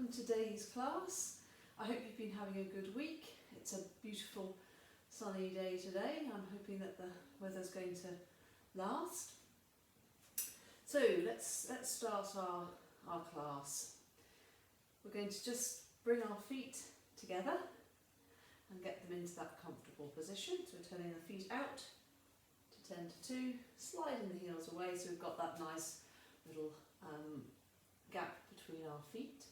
welcome to today's class. I hope you've been having a good week. It's a beautiful sunny day today. I'm hoping that the weather's going to last. So let's start our class. We're going to just bring our feet together and get them into that comfortable position. So we're turning the feet out to 10 to 2, sliding the heels away so we've got that nice little gap between our feet.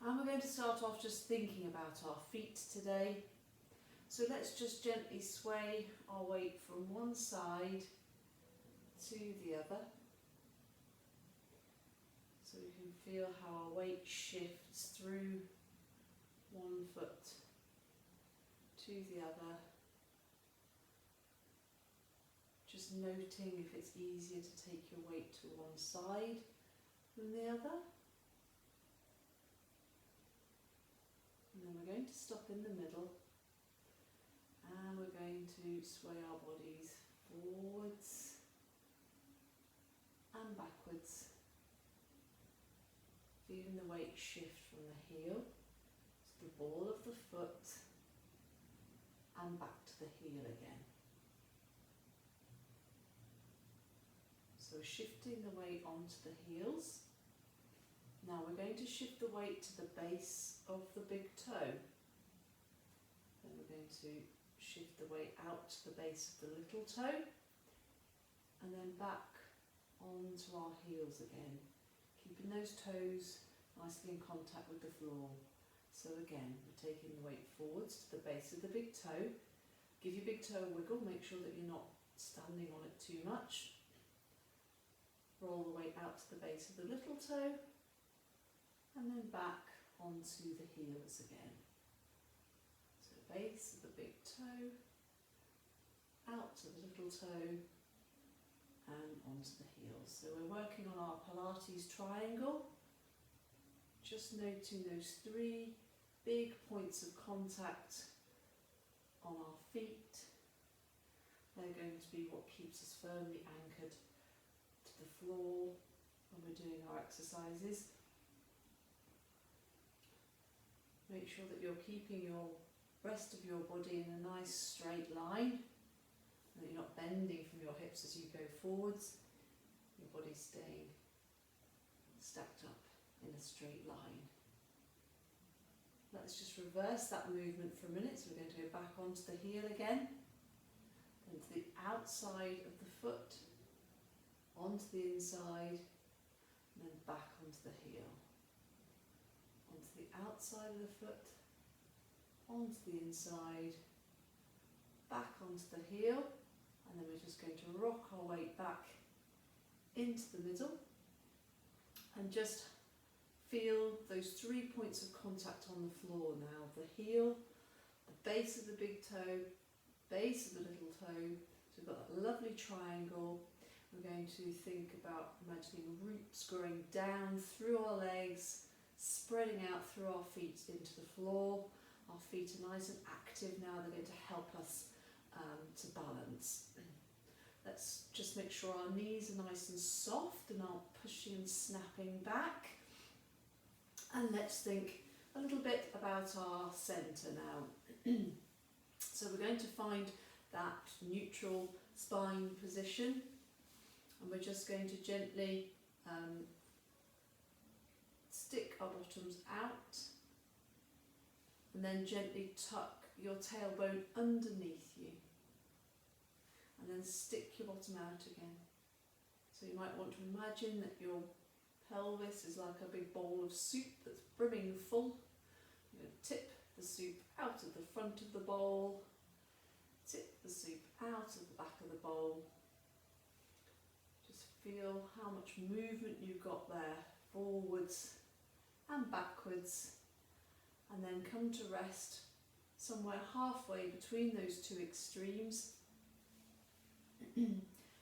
And we're going to start off just thinking about our feet today. So let's just gently sway our weight from one side to the other. So we can feel how our weight shifts through one foot to the other. Just noting if it's easier to take your weight to one side than the other. And then we're going to stop in the middle and we're going to sway our bodies forwards and backwards, feeling the weight shift from the heel to the ball of the foot and back to the heel again. So shifting the weight onto the heels. Now we're going to shift the weight to the base of the big toe. Then we're going to shift the weight out to the base of the little toe and then back onto our heels again, keeping those toes nicely in contact with the floor. So again, we're taking the weight forwards to the base of the big toe. Give your big toe a wiggle, make sure that you're not standing on it too much. Roll the weight out to the base of the little toe and then back onto the heels again. So base of the big toe, out to the little toe and onto the heels. So we're working on our Pilates triangle, just noting those 3 big points of contact on our feet. They're going to be what keeps us firmly anchored to the floor when we're doing our exercises. Make sure that you're keeping your rest of your body in a nice straight line and that you're not bending from your hips as you go forwards. Your body's staying stacked up in a straight line. Let's just reverse that movement for a minute. So we're going to go back onto the heel again, then to the outside of the foot, onto the inside, and then back onto the heel. Onto the outside of the foot, onto the inside, back onto the heel, and then we're just going to rock our weight back into the middle and just feel those 3 points of contact on the floor now. The heel, the base of the big toe, base of the little toe. So we've got that lovely triangle. We're going to think about imagining roots growing down through our legs, spreading out through our feet into the floor. Our feet are nice and active now. They're going to help us to balance. Let's just make sure our knees are nice and soft and aren't pushing and snapping back. And let's think a little bit about our centre now. So we're going to find that neutral spine position. And we're just going to gently stick our bottoms out and then gently tuck your tailbone underneath you and then stick your bottom out again. So you might want to imagine that your pelvis is like a big bowl of soup that's brimming full. You're going to tip the soup out of the front of the bowl, tip the soup out of the back of the bowl. Just feel how much movement you've got there, forwards and backwards, and then come to rest somewhere halfway between those 2 extremes. And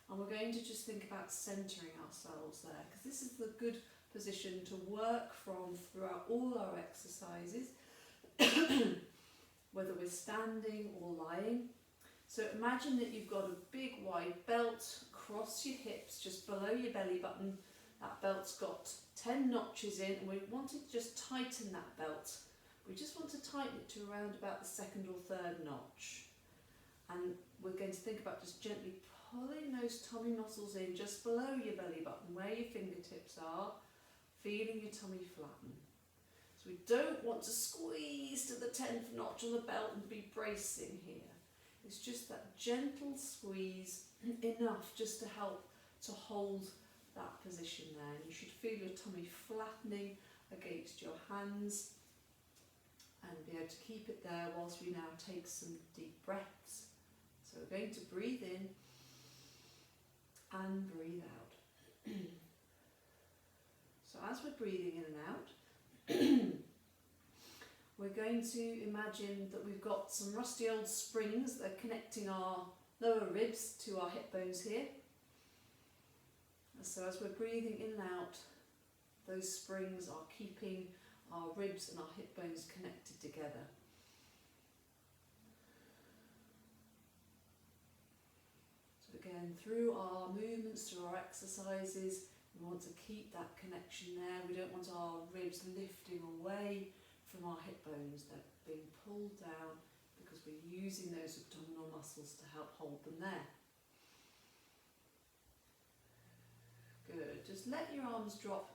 we're going to just think about centering ourselves there, because this is the good position to work from throughout all our exercises, whether we're standing or lying. So imagine that you've got a big wide belt across your hips, just below your belly button. That belt's got 10 notches in, and we wanted to just tighten that belt. We just want to tighten it to around about the second or third notch. And we're going to think about just gently pulling those tummy muscles in just below your belly button, where your fingertips are, feeling your tummy flatten. So we don't want to squeeze to the 10th notch on the belt and be bracing here. It's just that gentle squeeze, enough just to help to hold that position there. And you should feel your tummy flattening against your hands and be able to keep it there whilst we now take some deep breaths. So we're going to breathe in and breathe out. So as we're breathing in and out, we're going to imagine that we've got some rusty old springs that are connecting our lower ribs to our hip bones here. So as we're breathing in and out, those springs are keeping our ribs and our hip bones connected together. So again, through our movements, through our exercises, we want to keep that connection there. We don't want our ribs lifting away from our hip bones. They're being pulled down because we're using those abdominal muscles to help hold them there. Good. Just let your arms drop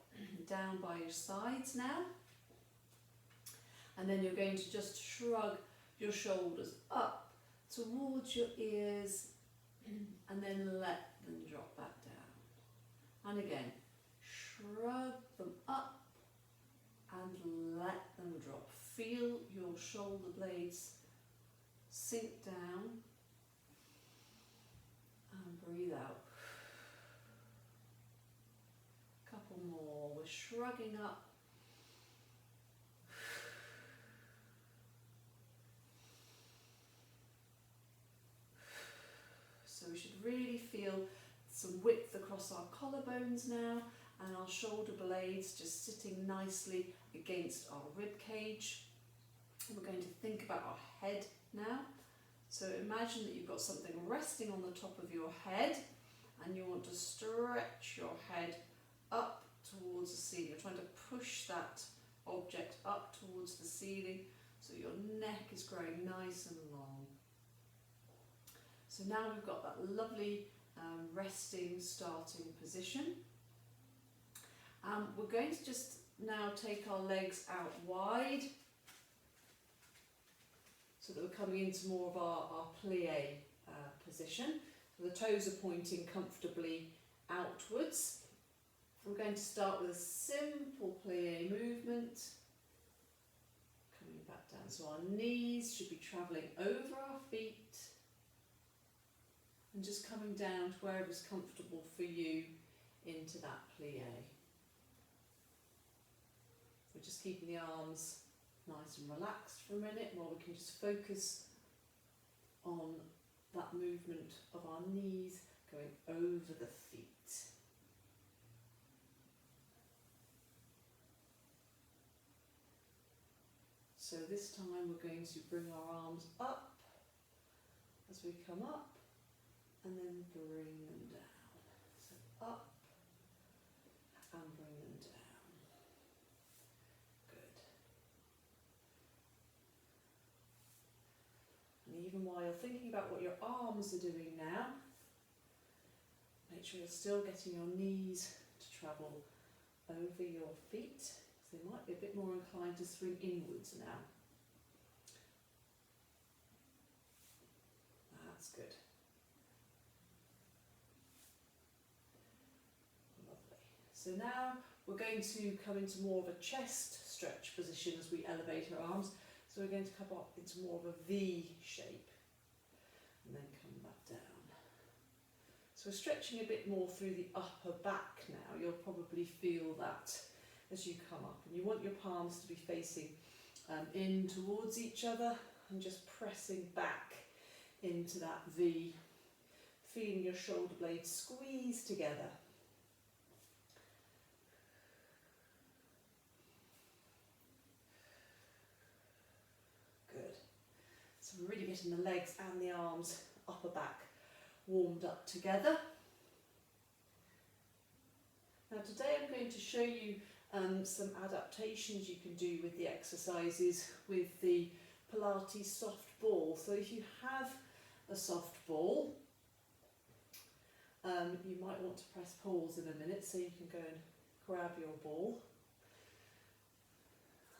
down by your sides now. And then you're going to just shrug your shoulders up towards your ears and then let them drop back down. And again, shrug them up and let them drop. Feel your shoulder blades sink down and breathe out. Couple more. We're shrugging up. So we should really feel some width across our collarbones now, and our shoulder blades just sitting nicely against our rib cage. And we're going to think about our head now. So imagine that you've got something resting on the top of your head and you want to stretch your head up towards the ceiling. You're trying to push that object up towards the ceiling so your neck is growing nice and long. So now we've got that lovely resting starting position. We're going to just now take our legs out wide so that we're coming into more of our plie position. So the toes are pointing comfortably outwards. We're going to start with a simple plie movement. Coming back down, so our knees should be travelling over our feet and just coming down to wherever's comfortable for you into that plie. We're just keeping the arms nice and relaxed for a minute while we can just focus on that movement of our knees going over the feet. So this time we're going to bring our arms up as we come up and then bring them down. So up and bring them down. Good. And even while you're thinking about what your arms are doing now, make sure you're still getting your knees to travel over your feet. So they might be a bit more inclined to swing inwards now. That's good. Lovely. So now we're going to come into more of a chest stretch position as we elevate our arms. So we're going to come up into more of a V shape and then come back down. So we're stretching a bit more through the upper back now. You'll probably feel that as you come up, and you want your palms to be facing in towards each other and just pressing back into that V, feeling your shoulder blades squeeze together. Good. So we're really getting the legs and the arms, upper back, warmed up together. Now today I'm going to show you some adaptations you can do with the exercises with the Pilates soft ball. So if you have a soft ball, you might want to press pause in a minute so you can go and grab your ball.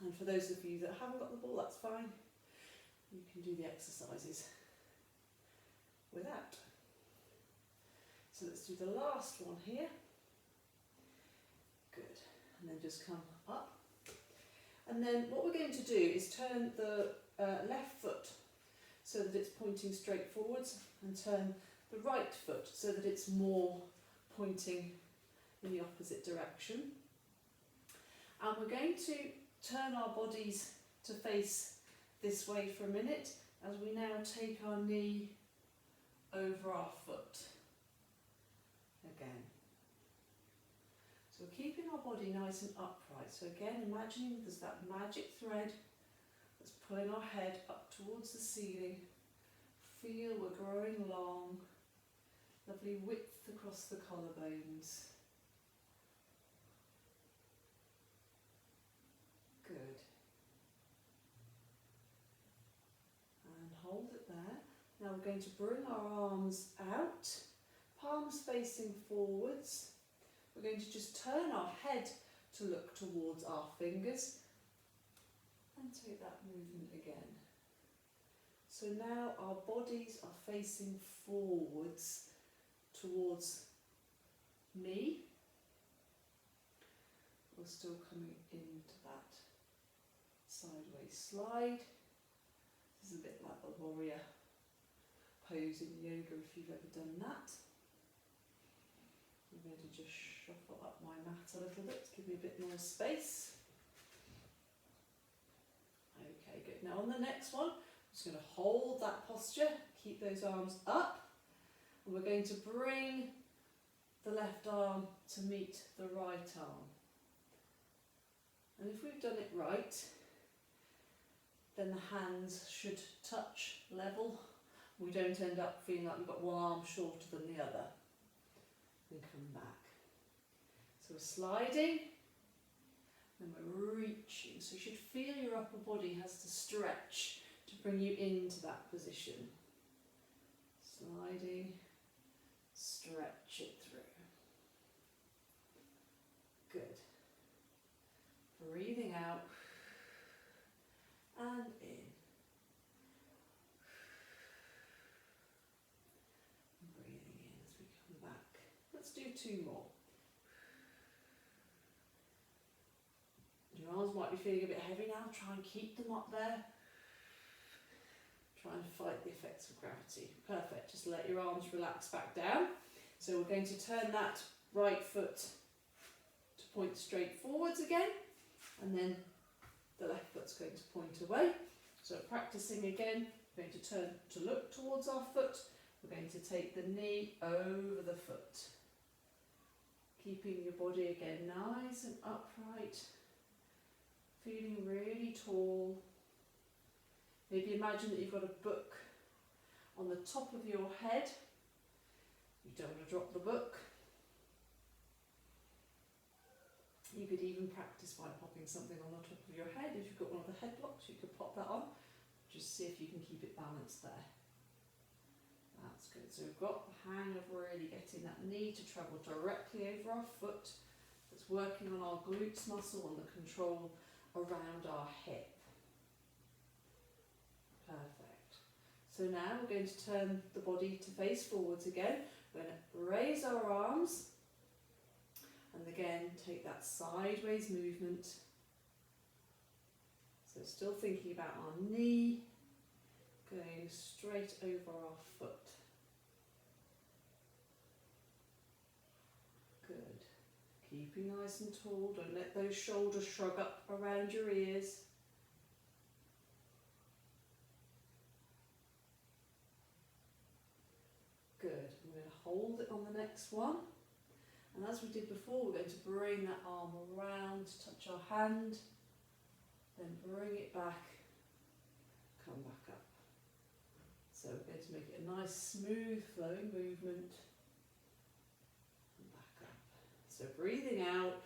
And for those of you that haven't got the ball, that's fine. You can do the exercises without. So let's do the last one here. Good. And then just come up. And then what we're going to do is turn the left foot so that it's pointing straight forwards, and turn the right foot so that it's more pointing in the opposite direction. And we're going to turn our bodies to face this way for a minute as we now take our knee over our foot again. So we're keeping our body nice and upright. So again, imagining there's that magic thread that's pulling our head up towards the ceiling. Feel we're growing long, lovely width across the collarbones. Good. And hold it there. Now we're going to bring our arms out, palms facing forwards. We're going to just turn our head to look towards our fingers and take that movement again. So now our bodies are facing forwards towards me. We're still coming into that sideways slide. This is a bit like the warrior pose in yoga if you've ever done that. I'm going to just shuffle up my mat a little bit to give me a bit more space. Okay, good. Now on the next one, I'm just going to hold that posture, keep those arms up, and we're going to bring the left arm to meet the right arm. And if we've done it right, then the hands should touch level. We don't end up feeling like we've got one arm shorter than the other. And come back. So we're sliding and we're reaching. So you should feel your upper body has to stretch to bring you into that position. Sliding, stretch it through. Good. Breathing out and in. Breathing in as we come back. Let's do two more. Your arms might be feeling a bit heavy now. Try and keep them up there. Try and fight the effects of gravity. Perfect. Just let your arms relax back down. So we're going to turn that right foot to point straight forwards again. And then the left foot's going to point away. So practicing again, we're going to turn to look towards our foot. We're going to take the knee over the foot. Keeping your body again nice and upright. Feeling really tall. Maybe imagine that you've got a book on the top of your head. You don't want to drop the book. You could even practice by popping something on the top of your head. If you've got one of the head blocks, you could pop that on. Just see if you can keep it balanced there. That's good. So we've got the hang of really getting that knee to travel directly over our foot. It's working on our glutes muscle and the control around our hip. Perfect. So now we're going to turn the body to face forwards again. We're going to raise our arms. And again, take that sideways movement. So still thinking about our knee, going straight over our foot. Good. Keeping nice and tall. Don't let those shoulders shrug up around your ears. Good. I'm going to hold it on the next one. And as we did before, we're going to bring that arm around, touch our hand, then bring it back, come back up. So we're going to make it a nice, smooth, flowing movement. And back up. So breathing out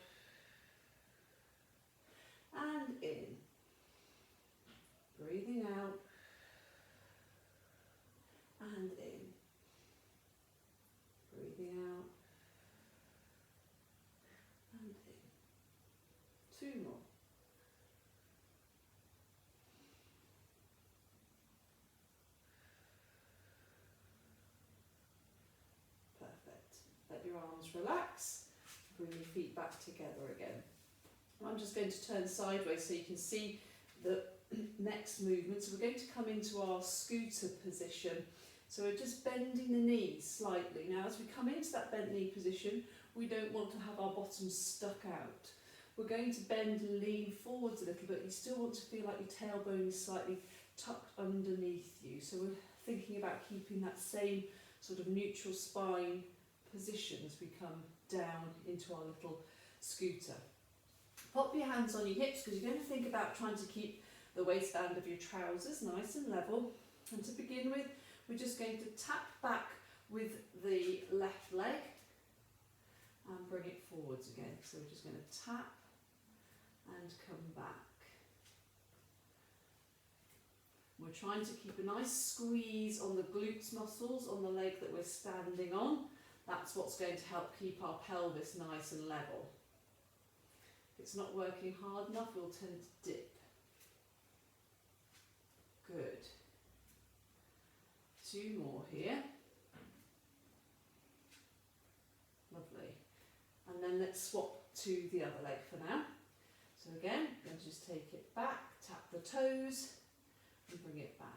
2 more. Perfect. Let your arms relax. Bring your feet back together again. I'm just going to turn sideways so you can see the next movement. So we're going to come into our scooter position. So we're just bending the knees slightly. Now as we come into that bent knee position, we don't want to have our bottoms stuck out. We're going to bend and lean forwards a little bit. You still want to feel like your tailbone is slightly tucked underneath you. So we're thinking about keeping that same sort of neutral spine position as we come down into our little scooter. Pop your hands on your hips because you're going to think about trying to keep the waistband of your trousers nice and level. And to begin with, we're just going to tap back with the left leg and bring it forwards again. So we're just going to tap and come back. We're trying to keep a nice squeeze on the glutes muscles on the leg that we're standing on. That's what's going to help keep our pelvis nice and level. If it's not working hard enough, we'll tend to dip. Good. 2 more here. Lovely. And then let's swap to the other leg for now. So again, I'm going to just take it back, tap the toes and bring it back.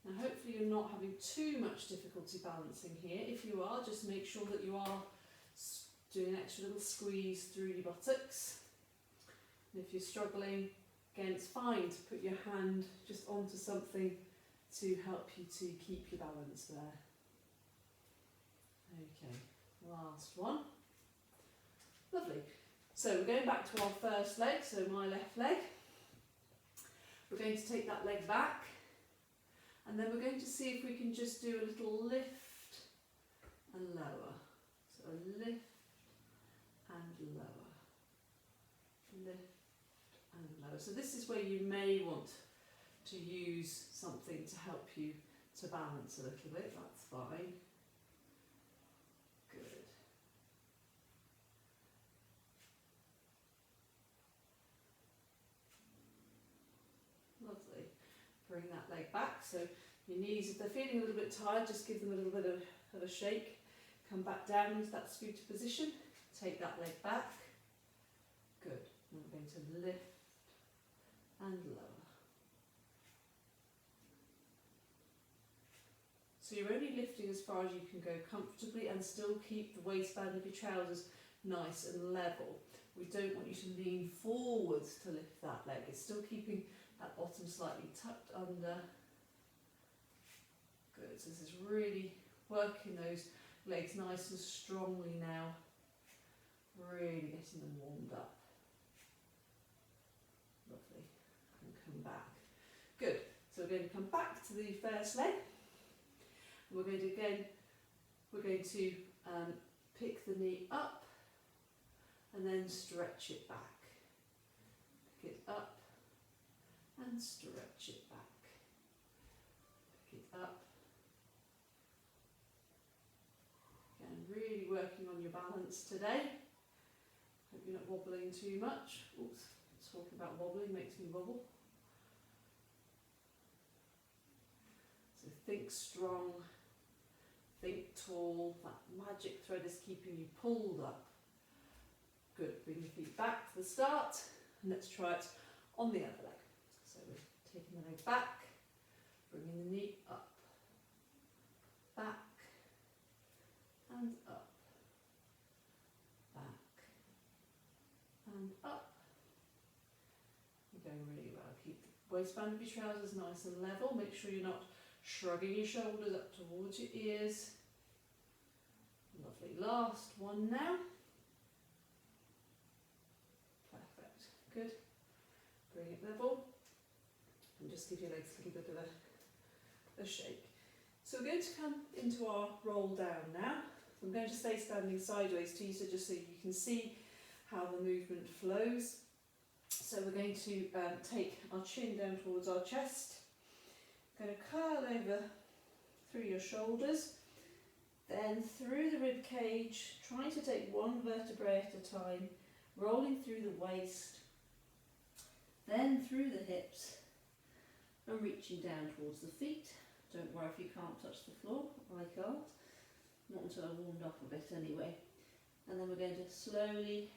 Now hopefully you're not having too much difficulty balancing here. If you are, just make sure that you are doing an extra little squeeze through your buttocks. And if you're struggling, again, it's fine to put your hand just onto something to help you to keep your balance there. Okay, last one. Lovely. So we're going back to our first leg, so my left leg. We're going to take that leg back and then we're going to see if we can just do a little lift and lower. So a lift and lower. Lift and lower. So this is where you may want to use something to help you to balance a little bit. That's fine. Good. Lovely. Bring that leg back. So your knees, if they're feeling a little bit tired, just give them a little bit of a shake. Come back down into that scooter position. Take that leg back. Good. And we're going to lift and lower. So you're only lifting as far as you can go comfortably and still keep the waistband of your trousers nice and level. We don't want you to lean forwards to lift that leg. It's still keeping that bottom slightly tucked under. Good. So this is really working those legs nice and strongly now. Really getting them warmed up. Lovely. And come back. Good. So we're going to come back to the first leg. We're going to pick the knee up and then stretch it back. Pick it up and stretch it back. Pick it up. Again, really working on your balance today. Hope you're not wobbling too much. Oops, talking about wobbling makes me wobble. So think strong. Think tall, that magic thread is keeping you pulled up. Good, bring your feet back to the start and let's try it on the other leg. So we're taking the leg back, bringing the knee up, back and up, back and up. You're going really well. Keep the waistband of your trousers nice and level. Make sure you're not shrugging your shoulders up towards your ears. Lovely. Last one now. Perfect. Good. Bring it level and just give your legs a little bit of a shake. So we're going to come into our roll down now. I'm going to stay standing sideways to you, so just so you can see how the movement flows. So we're going to take our chin down towards our chest. Going to curl over through your shoulders, then through the rib cage, trying to take one vertebrae at a time rolling through the waist, then through the hips, and reaching down towards the feet. Don't worry if you can't touch the floor, I can't, not until I've warmed up a bit anyway. And then we're going to slowly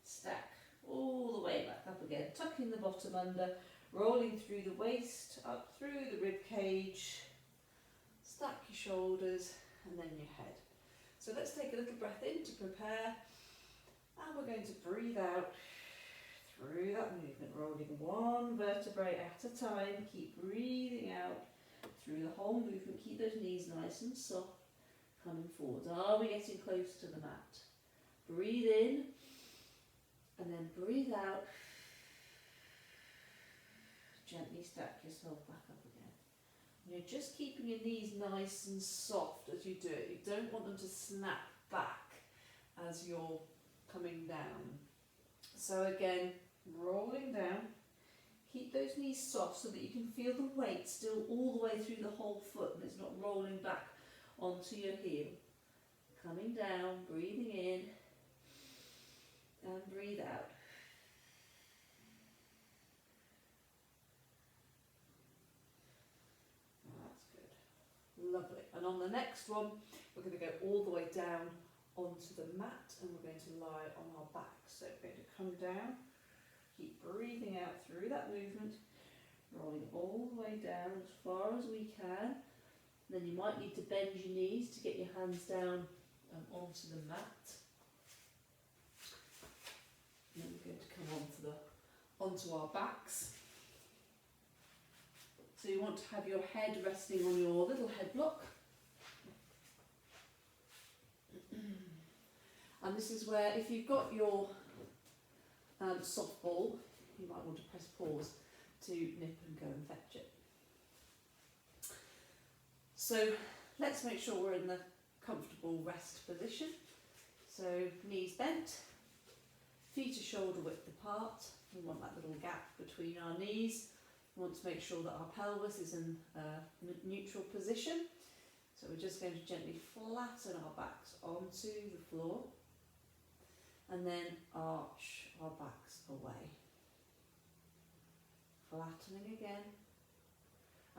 stack all the way back up again, tucking the bottom under, rolling through the waist, up through the rib cage, stack your shoulders and then your head. So let's take a little breath in to prepare, and we're going to breathe out through that movement, rolling one vertebrae at a time. Keep breathing out through the whole movement, keep those knees nice and soft, coming forward. Are we getting close to the mat? Breathe in and then breathe out. Gently stack yourself back up again. And you're just keeping your knees nice and soft as you do it. You don't want them to snap back as you're coming down. So again, rolling down. Keep those knees soft so that you can feel the weight still all the way through the whole foot and it's not rolling back onto your heel. Coming down, breathing in and breathe out. That's good. Lovely. And on the next one, we're going to go all the way down onto the mat and we're going to lie on our back. So we're going to come down, keep breathing out through that movement, rolling all the way down as far as we can. Then you might need to bend your knees to get your hands down onto the mat. And then we're going to come onto our backs. So you want to have your head resting on your little head block. And this is where, if you've got your soft ball, you might want to press pause to nip and go and fetch it. So let's make sure we're in the comfortable rest position. So knees bent, feet are shoulder width apart. We want that little gap between our knees. We want to make sure that our pelvis is in a neutral position. So we're just going to gently flatten our backs onto the floor and then arch our backs away. Flattening again.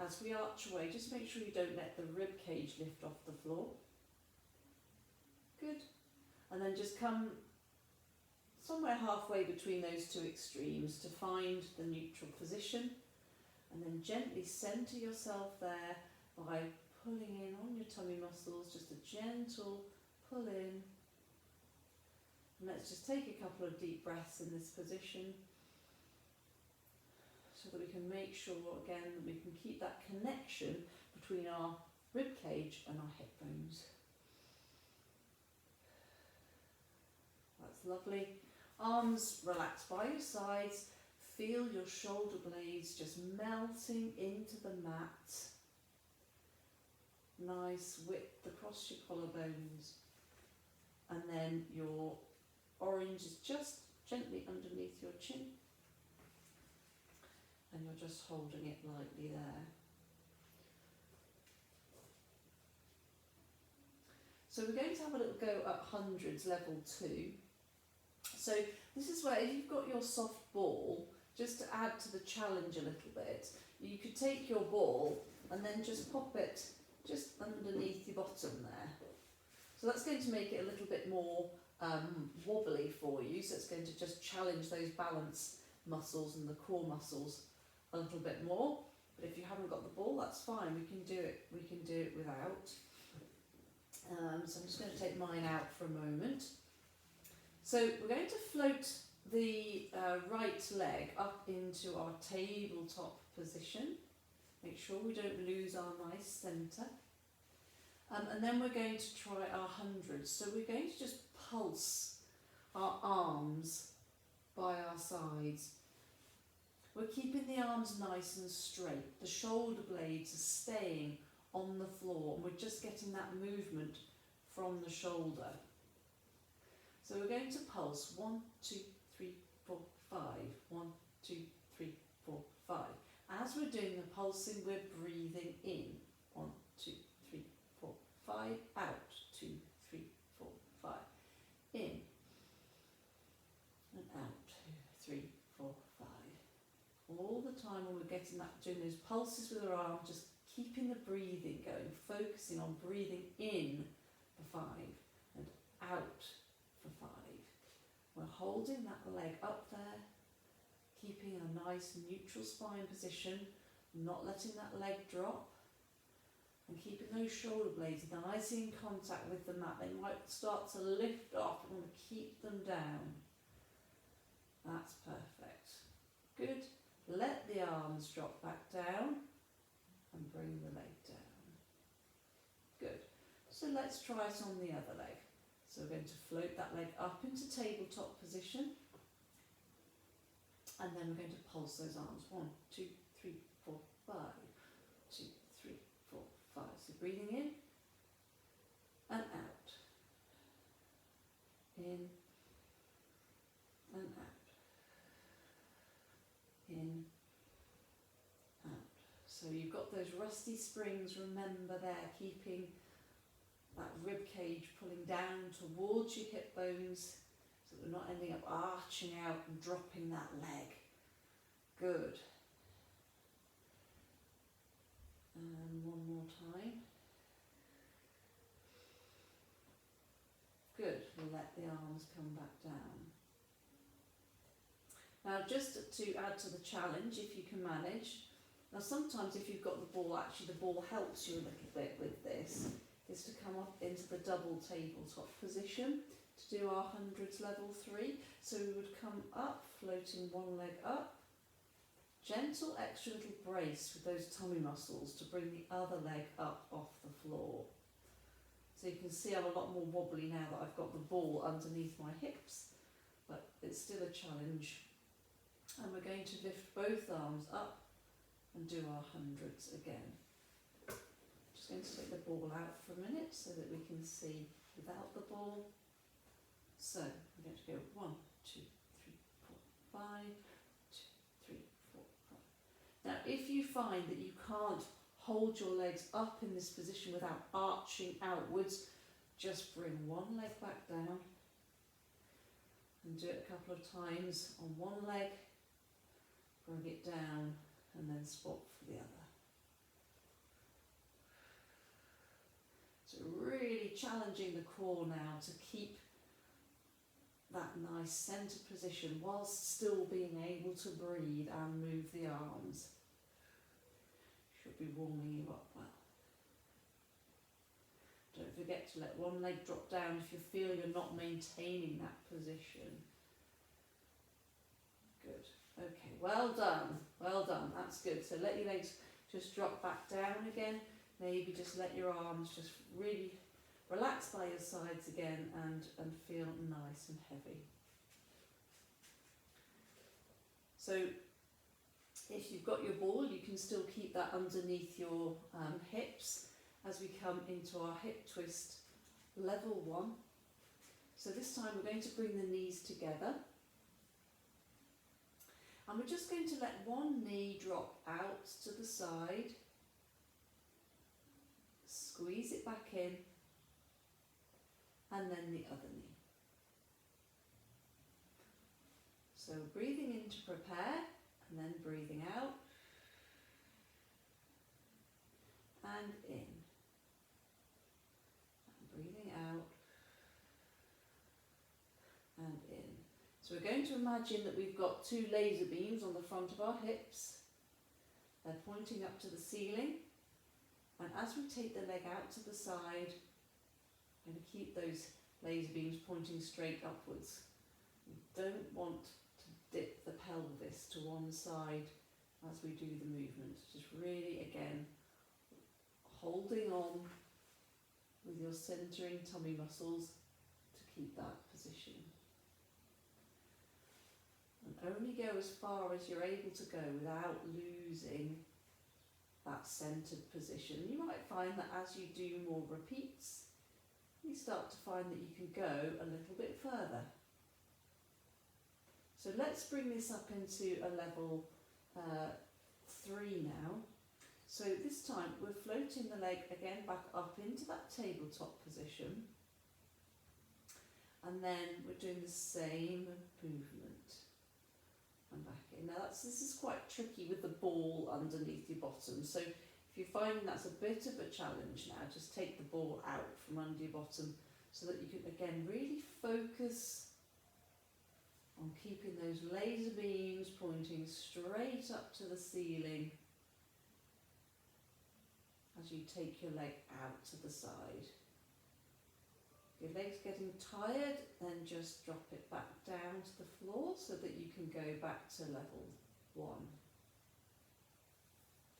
As we arch away, just make sure you don't let the rib cage lift off the floor. Good. And then just come somewhere halfway between those two extremes to find the neutral position. And then gently centre yourself there by pulling in on your tummy muscles, just a gentle pull in. And let's just take a couple of deep breaths in this position so that we can make sure again that we can keep that connection between our rib cage and our hip bones. That's lovely. Arms relaxed by your sides. Feel your shoulder blades just melting into the mat. Nice width across your collarbones. And then your orange is just gently underneath your chin. And you're just holding it lightly there. So we're going to have a little go at hundreds, level 2. So this is where, if you've got your soft ball, just to add to the challenge a little bit, you could take your ball and then just pop it just underneath your bottom there. So that's going to make it a little bit more wobbly for you, so it's going to just challenge those balance muscles and the core muscles a little bit more. But if you haven't got the ball, that's fine, we can do it without. So I'm just going to take mine out for a moment. So we're going to float the right leg up into our tabletop position. Make sure we don't lose our nice centre. And then we're going to try our hundreds. So we're going to just pulse our arms by our sides. We're keeping the arms nice and straight. The shoulder blades are staying on the floor and we're just getting that movement from the shoulder. So we're going to pulse 1, 2, 3, 4, 5. 1, 2, 3, 4, 5. As we're doing the pulsing, we're breathing in. 1, 2, 3, 4, 5. Out. 2, 3, 4, 5. In. time when we're getting that, doing those pulses with our arms, just keeping the breathing going, focusing on breathing in for 5 and out for 5. We're holding that leg up there, keeping a nice neutral spine position, not letting that leg drop, and keeping those shoulder blades nicely in contact with the mat. They might start to lift off, and we keep them down. That's perfect. Good. Let the arms drop back down and bring the leg down. Good. So let's try it on the other leg. So we're going to float that leg up into tabletop position, and then we're going to pulse those arms. 1, 2, 3, 4, 5. 2, 3, 4, 5. So breathing in and out. In and out. In, out. So you've got those rusty springs, remember there, keeping that rib cage pulling down towards your hip bones so that we're not ending up arching out and dropping that leg. Good. And one more time. Good. We'll let the arms come back down. Now, just to add to the challenge, if you can manage, now sometimes if you've got the ball, actually the ball helps you a little bit with this, is to come up into the double tabletop position to do our hundreds level 3. So we would come up, floating one leg up, gentle extra little brace with those tummy muscles to bring the other leg up off the floor. So you can see I'm a lot more wobbly now that I've got the ball underneath my hips, but it's still a challenge. And we're going to lift both arms up and do our hundreds again. Just going to take the ball out for a minute so that we can see without the ball. So we're going to go 1, 2, 3, 4, 5, 2, 3, 4, 5. Now if you find that you can't hold your legs up in this position without arching outwards, just bring one leg back down and do it a couple of times on one leg, bring it down and then swap for the other. So really challenging the core now to keep that nice centre position whilst still being able to breathe and move the arms. Should be warming you up well. Don't forget to let one leg drop down if you feel you're not maintaining that position. Good. Okay, well done, that's good. So let your legs just drop back down again. Maybe just let your arms just really relax by your sides again and feel nice and heavy. So if you've got your ball, you can still keep that underneath your hips as we come into our hip twist level 1. So this time we're going to bring the knees together. And we're just going to let one knee drop out to the side, squeeze it back in, and then the other knee. So breathing in to prepare, and then breathing out, and in, and breathing out, and in. So we're going to imagine that we've got 2 laser beams on the front of our hips. They're pointing up to the ceiling. And as we take the leg out to the side, I'm going to keep those laser beams pointing straight upwards. We don't want to dip the pelvis to one side as we do the movement. Just really, again, holding on with your centering tummy muscles to keep that position. And only go as far as you're able to go without losing that centered position. You might find that as you do more repeats, you start to find that you can go a little bit further. So let's bring this up into a level 3 now. So this time we're floating the leg again back up into that tabletop position, and then we're doing the same movement. and back in. Now this is quite tricky with the ball underneath your bottom, so if you're finding that's a bit of a challenge now, just take the ball out from under your bottom so that you can again really focus on keeping those laser beams pointing straight up to the ceiling as you take your leg out to the side. If your leg's getting tired, then just drop it back down to the floor so that you can go back to level 1.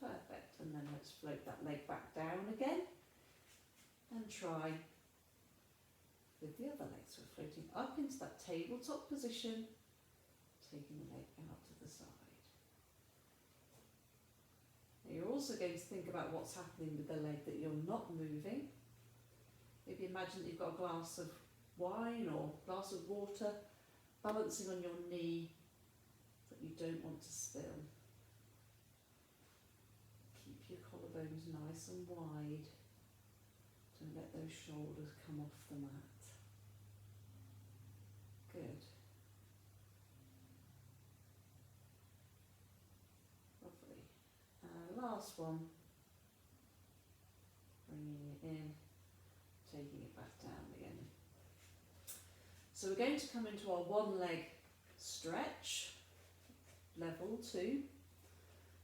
Perfect, and then let's float that leg back down again and try with the other leg. So we're floating up into that tabletop position, taking the leg out to the side. Now you're also going to think about what's happening with the leg that you're not moving. Maybe imagine that you've got a glass of wine or a glass of water balancing on your knee that you don't want to spill. Keep your collarbones nice and wide. Don't let those shoulders come off the mat. Good. Lovely. Last one. Bringing it in, taking it back down again. So we're going to come into our one leg stretch, level 2.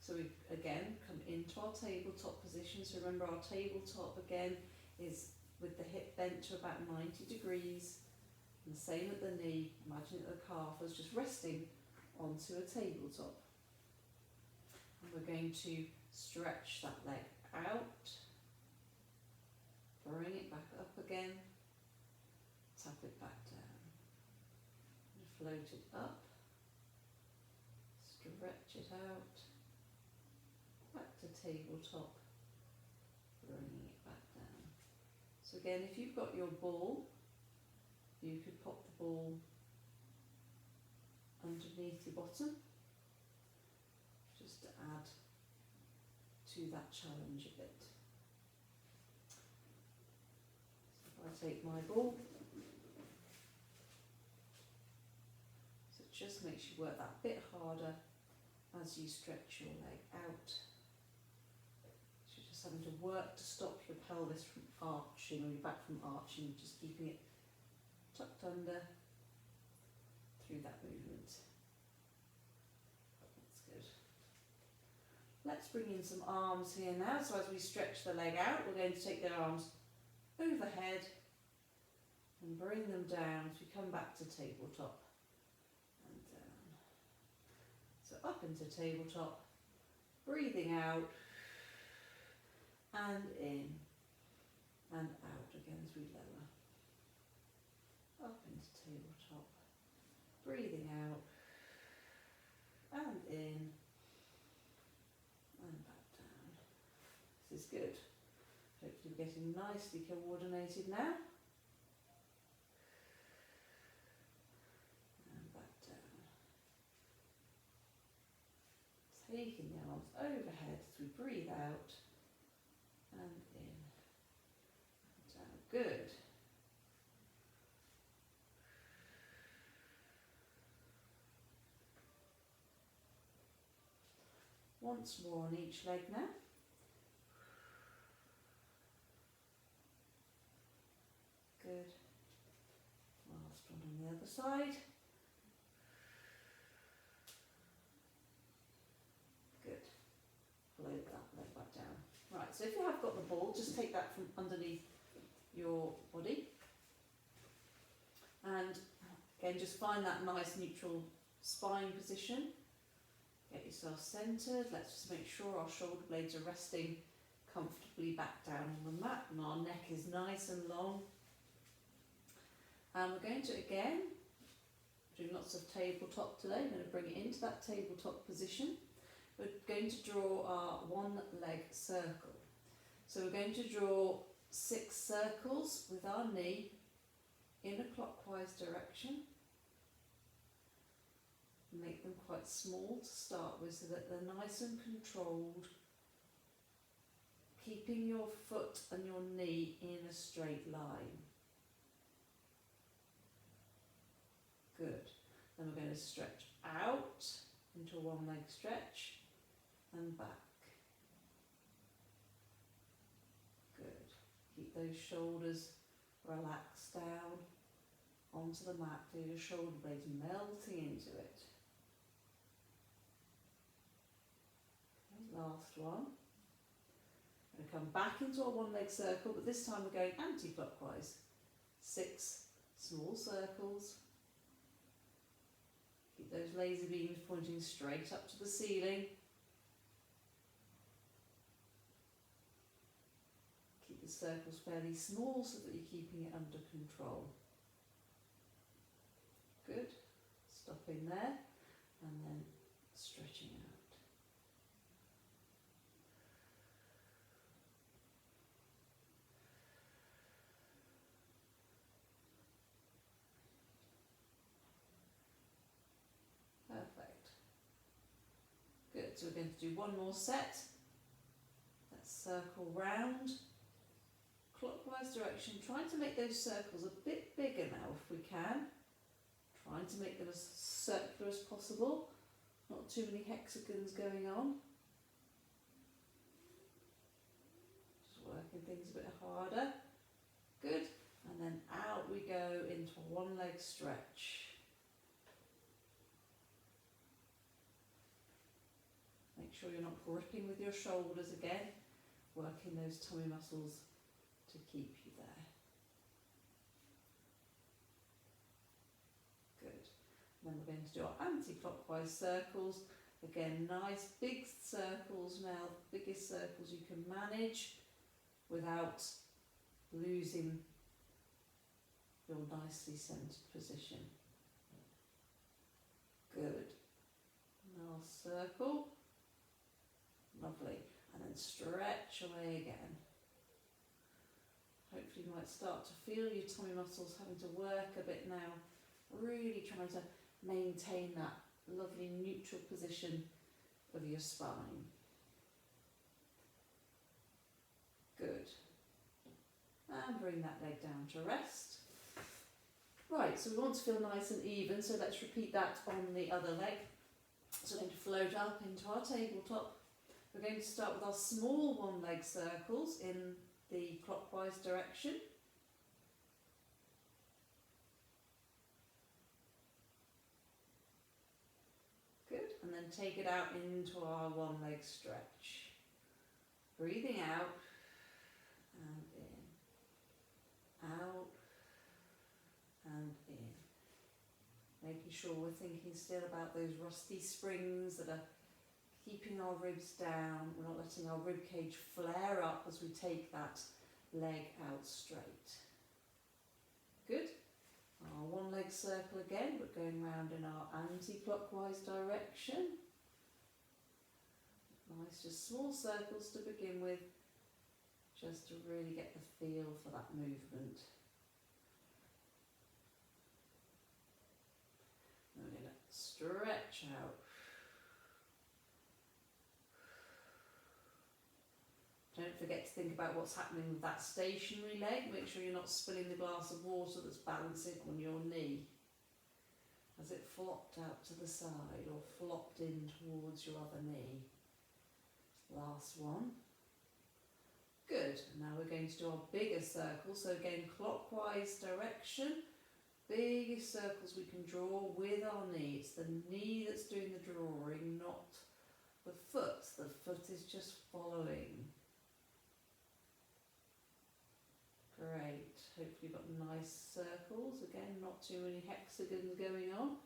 So we again come into our tabletop position. So remember, our tabletop again is with the hip bent to about 90 degrees. And the same at the knee. Imagine that the calf was just resting onto a tabletop. And we're going to stretch that leg out, bring it back up again, tap it back down, and float it up, stretch it out, back to tabletop, bringing it back down. So again, if you've got your ball, you could pop the ball underneath your bottom, just to add to that challenge a bit. So if I take my ball, so it just makes you work that bit harder as you stretch your leg out. So you're just having to work to stop your pelvis from arching or your back from arching, just keeping it tucked under through that movement. That's good. Let's bring in some arms here now. So as we stretch the leg out, we're going to take the arms overhead and bring them down as we come back to tabletop and down. So up into tabletop, breathing out and in and out again as we lower. Up into tabletop, breathing out and in and back down. This is good. Hopefully we're getting nicely coordinated now. And back down. Taking the arms overhead as we breathe out and in and down. Good. Once more on each leg now. Good. Last one on the other side. Good. Float that leg back down. Right, so if you have got the ball, just take that from underneath your body. And again, just find that nice neutral spine position. Get yourself centred. Let's just make sure our shoulder blades are resting comfortably back down on the mat and our neck is nice and long. And we're going to again, doing lots of tabletop today, I'm going to bring it into that tabletop position. We're going to draw our one leg circle. So we're going to draw 6 circles with our knee in a clockwise direction. Make them quite small to start with so that they're nice and controlled, keeping your foot and your knee in a straight line. Good. Then we're going to stretch out into a one leg stretch and back. Good. Keep those shoulders relaxed down onto the mat. Feel your shoulder blades melting into it. Okay, last one. We're going to come back into a one leg circle, but this time we're going anti-clockwise. 6 small circles. Keep those laser beams pointing straight up to the ceiling. Keep the circles fairly small so that you're keeping it under control. Good. Stopping there and then stretching out. Perfect. Good. So we're going to do one more set. Let's circle round. Clockwise direction. Trying to make those circles a bit bigger now if we can. Trying to make them as circular as possible. Not too many hexagons going on. Just working things a bit harder. Good. And then out we go into a one leg stretch. Make sure you're not gripping with your shoulders again. Working those tummy muscles to keep you there. Good. And then we're going to do our anti-clockwise circles. Again, nice big circles now, biggest circles you can manage without losing your nicely centered position. Good. Now circle. Lovely. And then stretch away again. Hopefully you might start to feel your tummy muscles having to work a bit now. Really trying to maintain that lovely neutral position of your spine. Good. And bring that leg down to rest. Right, so we want to feel nice and even, so let's repeat that on the other leg. So we're going to float up into our tabletop. We're going to start with our small one leg circles in the clockwise direction. Good, and then take it out into our one leg stretch. Breathing out and in, out and in. Making sure we're thinking still about those rusty springs that are keeping our ribs down. We're not letting our rib cage flare up as we take that leg out straight. Good. Our one leg circle again, but going round in our anti-clockwise direction. Nice, just small circles to begin with, just to really get the feel for that movement. And we're going to stretch out. Don't forget to think about what's happening with that stationary leg. Make sure you're not spilling the glass of water that's balancing on your knee. Has it flopped out to the side or flopped in towards your other knee? Last one. Good. And now we're going to do our bigger circle. So again, clockwise direction. Biggest circles we can draw with our knee. It's the knee that's doing the drawing, not the foot. The foot is just following. Great. Hopefully you've got nice circles. Again, not too many hexagons going on.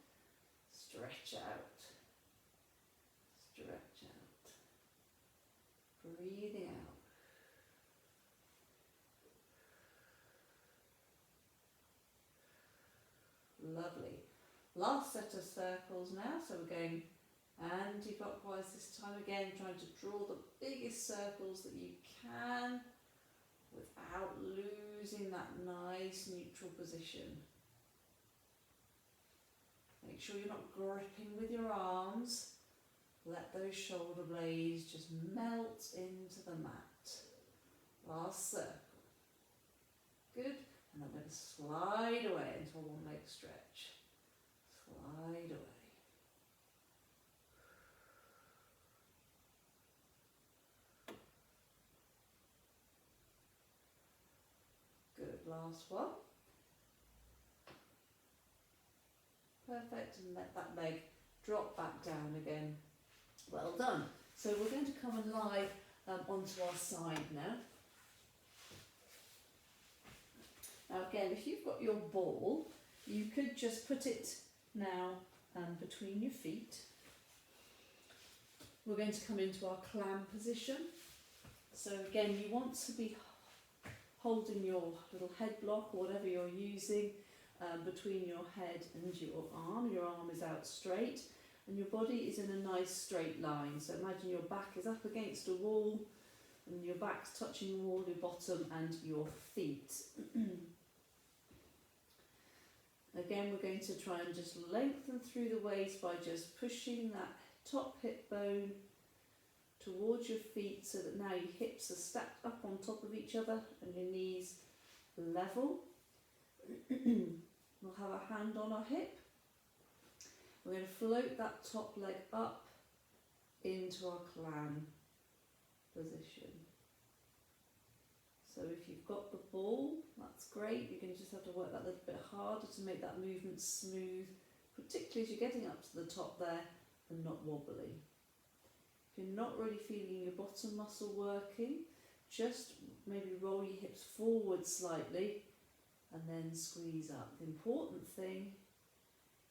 Stretch out. Stretch out. Breathing out. Lovely. Last set of circles now. So we're going anti-clockwise this time again, trying to draw the biggest circles that you can without losing that nice neutral position. Make sure you're not gripping with your arms. Let those shoulder blades just melt into the mat. Last circle. Good. And I'm going to slide away into a one leg stretch. Slide away. last one. Perfect, and let that leg drop back down again. Well done. So we're going to come and lie onto our side now. Now again, if you've got your ball, you could just put it now between your feet. We're going to come into our clam position. So again, you want to be holding your little head block or whatever you're using between your head and your arm. Your arm is out straight and your body is in a nice straight line. So imagine your back is up against a wall and your back's touching the wall, your bottom and your feet. Again, we're going to try and just lengthen through the waist by just pushing that top hip bone towards your feet so that now your hips are stacked up on top of each other and your knees level. We'll have a hand on our hip. We're going to float that top leg up into our clam position. So if you've got the ball, that's great. You're going to just have to work that a little bit harder to make that movement smooth, particularly as you're getting up to the top there and not wobbly. If you're not really feeling your bottom muscle working, just maybe roll your hips forward slightly and then squeeze up. The important thing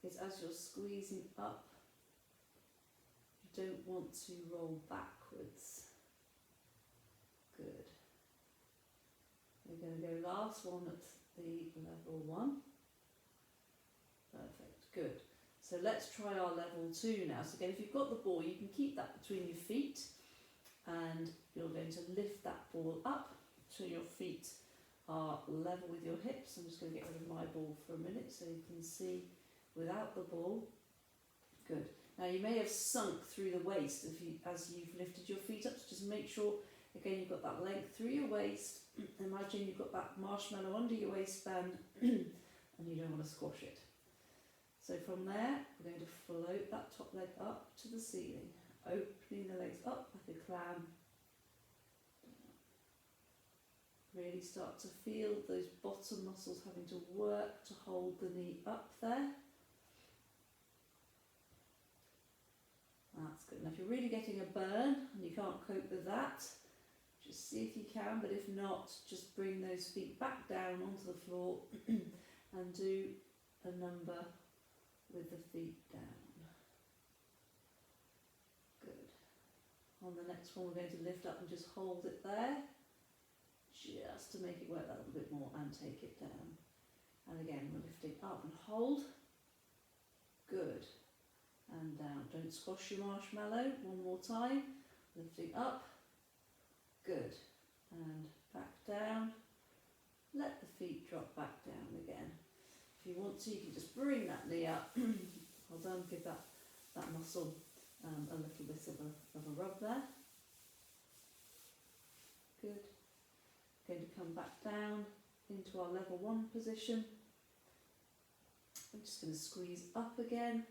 is as you're squeezing up, you don't want to roll backwards. Good. We're going to go last one at the level 1. Perfect, good. So let's try our level 2 now. So again, if you've got the ball, you can keep that between your feet and you're going to lift that ball up so your feet are level with your hips. I'm just going to get rid of my ball for a minute so you can see without the ball. Good. Now you may have sunk through the waist as you've lifted your feet up, so just make sure, again, you've got that length through your waist. Imagine you've got that marshmallow under your waistband and you don't want to squash it. So from there, we're going to float that top leg up to the ceiling, opening the legs up like a clam. Really start to feel those bottom muscles having to work to hold the knee up there. That's good. Now if you're really getting a burn and you can't cope with that, just see if you can, but if not, just bring those feet back down onto the floor and do a number with the feet down. Good. On the next one, we're going to lift up and just hold it there, just to make it work that little bit more, and take it down. And again, we're lifting up and hold. Good. And down. Don't squash your marshmallow. One more time. Lifting up. Good. And back down. Let the feet drop back down again. If you want to, you can just bring that knee up. Well done. Give that muscle a little bit of a rub there. Good. Going to come back down into our level 1 position. I'm just going to squeeze up again.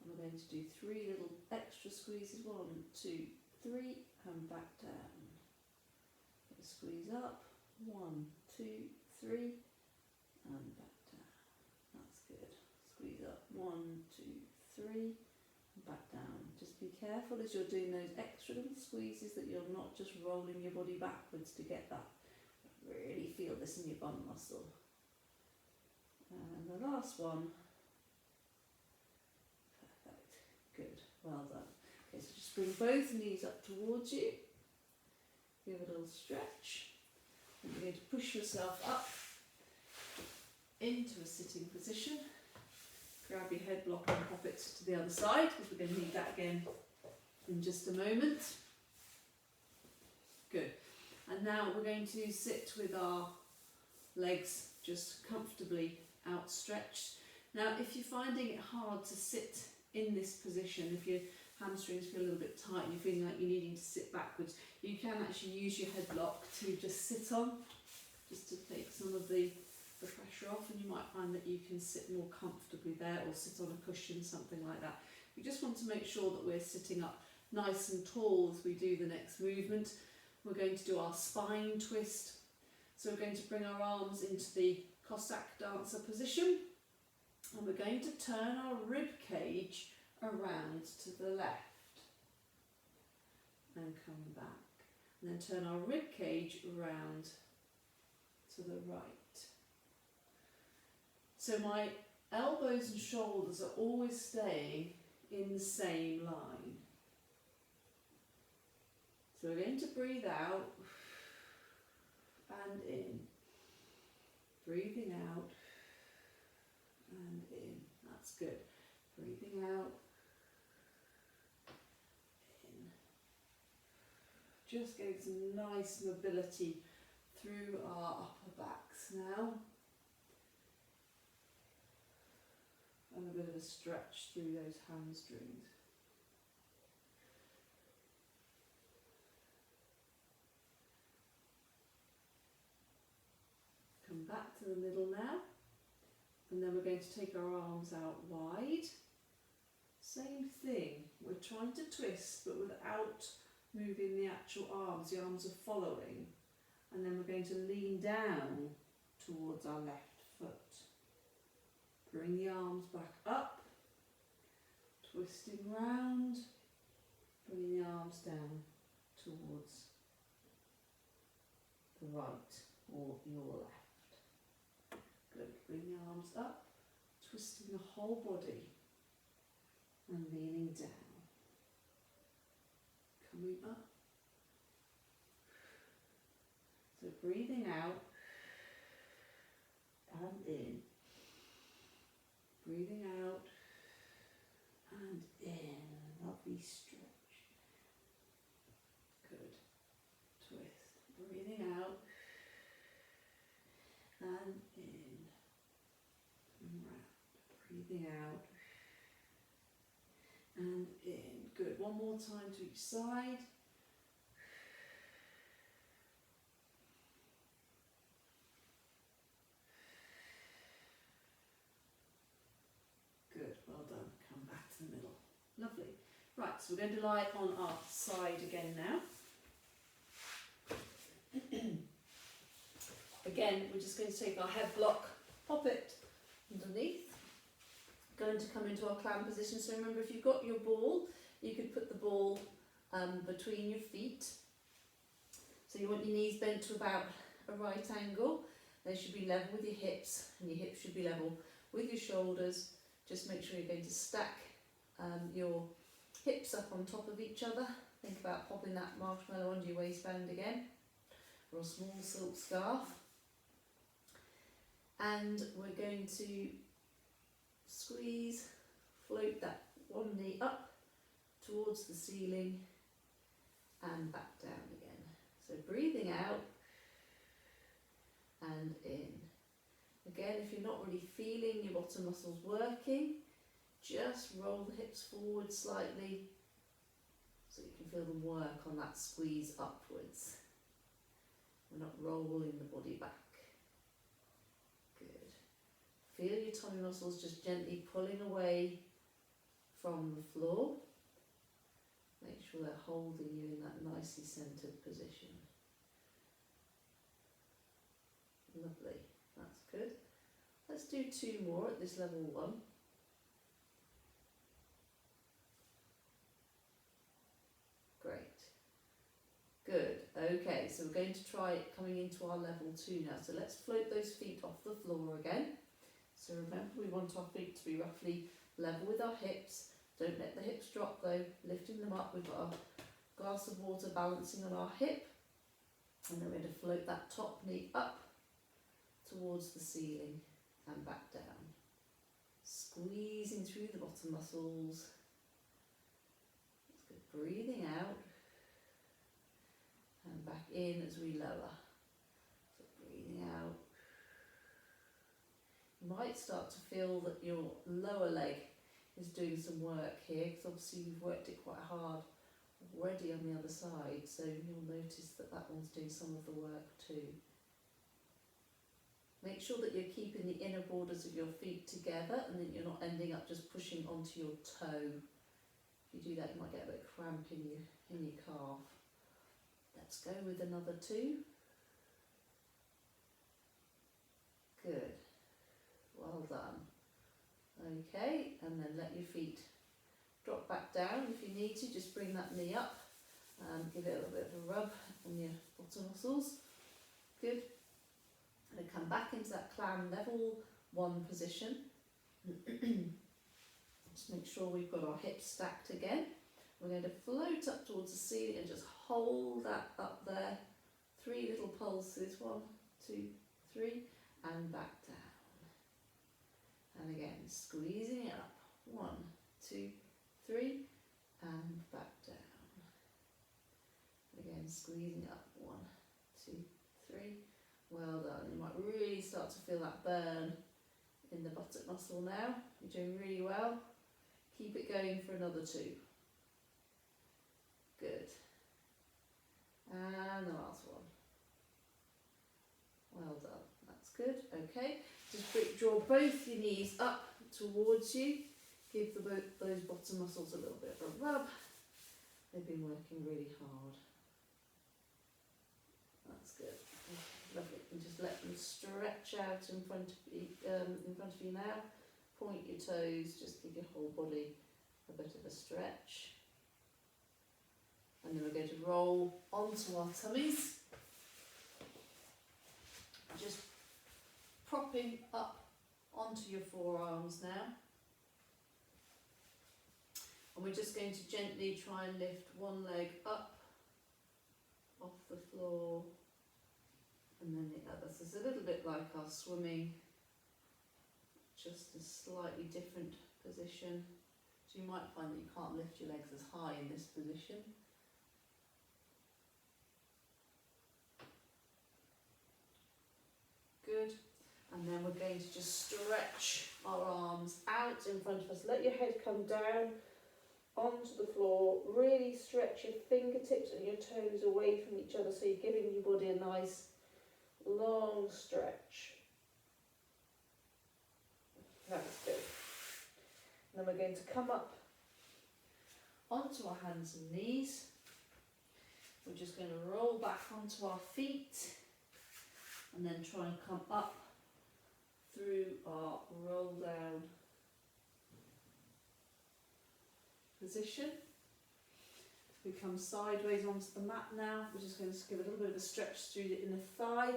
And we're going to do 3 little extra squeezes. 1, 2, 3, and back down. Squeeze up. 1, 2, 3, and back down. That's good. Squeeze up. 1, 2, 3, and back down. Just be careful as you're doing those extra little squeezes that you're not just rolling your body backwards to get that. Really feel this in your bum muscle. And the last one. Perfect. Good. Well done. Okay, so just bring both knees up towards you. Give a little stretch. And you're going to push yourself up into a sitting position. Grab your head block and pop it to the other side, because we're going to need that again in just a moment. Good. And now we're going to sit with our legs just comfortably outstretched. Now, if you're finding it hard to sit in this position, if your hamstrings feel a little bit tight and you're feeling like you're needing to sit backwards, you can actually use your head block to just sit on, just to take some of the pressure off, and you might find that you can sit more comfortably there, or sit on a cushion, something like that. We just want to make sure that we're sitting up nice and tall as we do the next movement. We're going to do our spine twist. So we're going to bring our arms into the Cossack dancer position, and we're going to turn our rib cage around to the left and come back, and then turn our rib cage around to the right. So my elbows and shoulders are always staying in the same line. So we're going to breathe out and in, breathing out and in. That's good. Breathing out, in. Just getting some nice mobility through our upper backs now. And a bit of a stretch through those hamstrings. Come back to the middle now, and then we're going to take our arms out wide. Same thing, we're trying to twist but without moving the actual arms. The arms are following, and then we're going to lean down towards our left foot. Bring the arms back up, twisting round, bringing the arms down towards the right or your left. Good. Bring the arms up, twisting the whole body and leaning down. Coming up. So breathing out and in. Breathing out and in. Lovely stretch. Good. Twist. Breathing out and in. Breathing out and in. Good. One more time to each side. Good. Well done. Come back to the middle. Lovely. Right, so we're going to lie on our side again now. Again, we're just going to take our head block, pop it underneath. Going to come into our clam position. So remember, if you've got your ball, you could put the ball between your feet. So you want your knees bent to about a right angle. They should be level with your hips, and your hips should be level with your shoulders. Just make sure you're going to stack your hips up on top of each other. Think about popping that marshmallow under your waistband again, or a small silk scarf. And we're going to squeeze, float that one knee up towards the ceiling and back down again. So breathing out and in. Again, if you're not really feeling your bottom muscles working, just roll the hips forward slightly so you can feel them work on that squeeze upwards. We're not rolling the body back. Feel your tummy muscles just gently pulling away from the floor. Make sure they're holding you in that nicely centred position. Lovely, that's good. Let's do two more at this level one. Great. Good, okay, so we're going to try it coming into our level two now. So let's float those feet off the floor again. So remember, we want our feet to be roughly level with our hips. Don't let the hips drop though, lifting them up. We've got a glass of water balancing on our hip. And then we're going to float that top knee up towards the ceiling and back down. Squeezing through the bottom muscles. That's good. Breathing out. And back in as we lower. So breathing out. You might start to feel that your lower leg is doing some work here, because obviously you've worked it quite hard already on the other side, so you'll notice that that one's doing some of the work too. Make sure that you're keeping the inner borders of your feet together and that you're not ending up just pushing onto your toe. If you do that, you might get a bit of cramp in your calf. Let's go with another two. Good. Well done. Okay, and then let your feet drop back down. If you need to, just bring that knee up. Give it a little bit of a rub on your bottom muscles. Good. And then come back into that clam level 1 position. Just make sure we've got our hips stacked again. We're going to float up towards the ceiling and just hold that up there. 3 little pulses, 1, 2, 3, and back down. And again, squeezing it up. 1, 2, 3, and back down. Again, squeezing up. 1, 2, 3. Well done. You might really start to feel that burn in the buttock muscle now. You're doing really well. Keep it going for another 2. Good. And the last one. Well done. That's good. Okay. Just draw both your knees up towards you. Give those bottom muscles a little bit of a rub. They've been working really hard. That's good. Lovely. And just let them stretch out in front of you now. Point your toes. Just give your whole body a bit of a stretch. And then we're going to roll onto our tummies. Just propping up onto your forearms now. And we're just going to gently try and lift one leg up off the floor and then the other. So it's a little bit like our swimming, just a slightly different position. So you might find that you can't lift your legs as high in this position. Good. And then we're going to just stretch our arms out in front of us. Let your head come down onto the floor. Really stretch your fingertips and your toes away from each other so you're giving your body a nice long stretch. That's good. And then we're going to come up onto our hands and knees. We're just going to roll back onto our feet and then try and come up through our roll down position. We come sideways onto the mat now. We're just going to give a little bit of a stretch through the inner thigh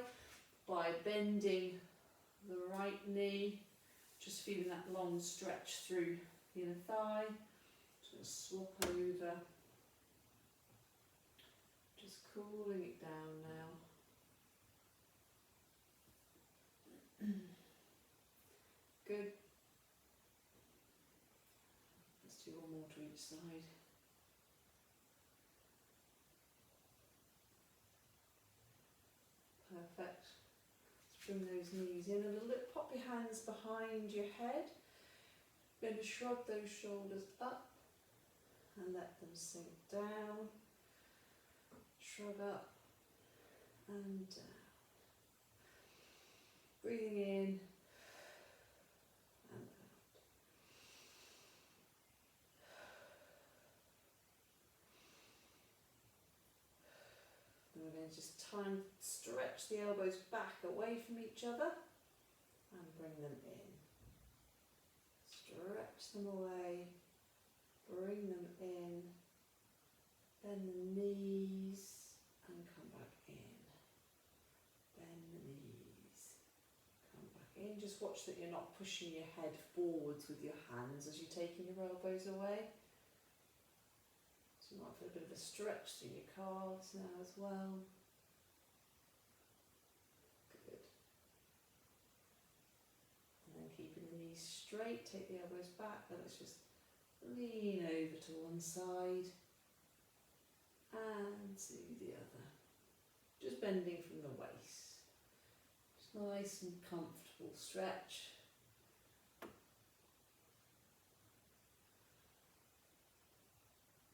by bending the right knee, just feeling that long stretch through the inner thigh. Just going to swap over, just cooling it down now. Good. Let's do one more to each side. Perfect. Let's bring those knees in a little bit. Pop your hands behind your head. You're going to shrug those shoulders up and let them sink down. Shrug up and down. Breathing in and out. And we're going to just stretch the elbows back away from each other and bring them in. Stretch them away, bring them in, bend the knees and come back in. Bend the knees, come back in. Just watch that you're not pushing your head forwards with your hands as you're taking your elbows away. So you might feel a bit of a stretch through your calves now as well. Good. And then keeping the knees straight, take the elbows back, then let's just lean over to one side and to the other. Just bending from the waist. Just nice and comfortable stretch.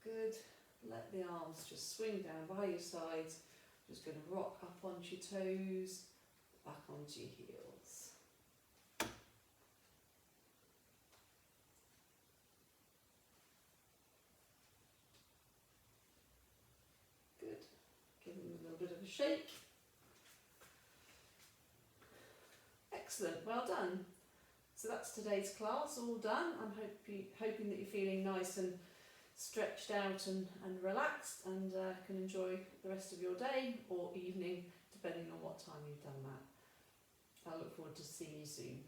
Good. Let the arms just swing down by your sides. Just going to rock up onto your toes, back onto your heels. Good. Give them a little bit of a shake. Excellent, well done. So that's today's class, all done. I'm hoping that you're feeling nice and stretched out and relaxed, and can enjoy the rest of your day or evening, depending on what time you've done that. I look forward to seeing you soon.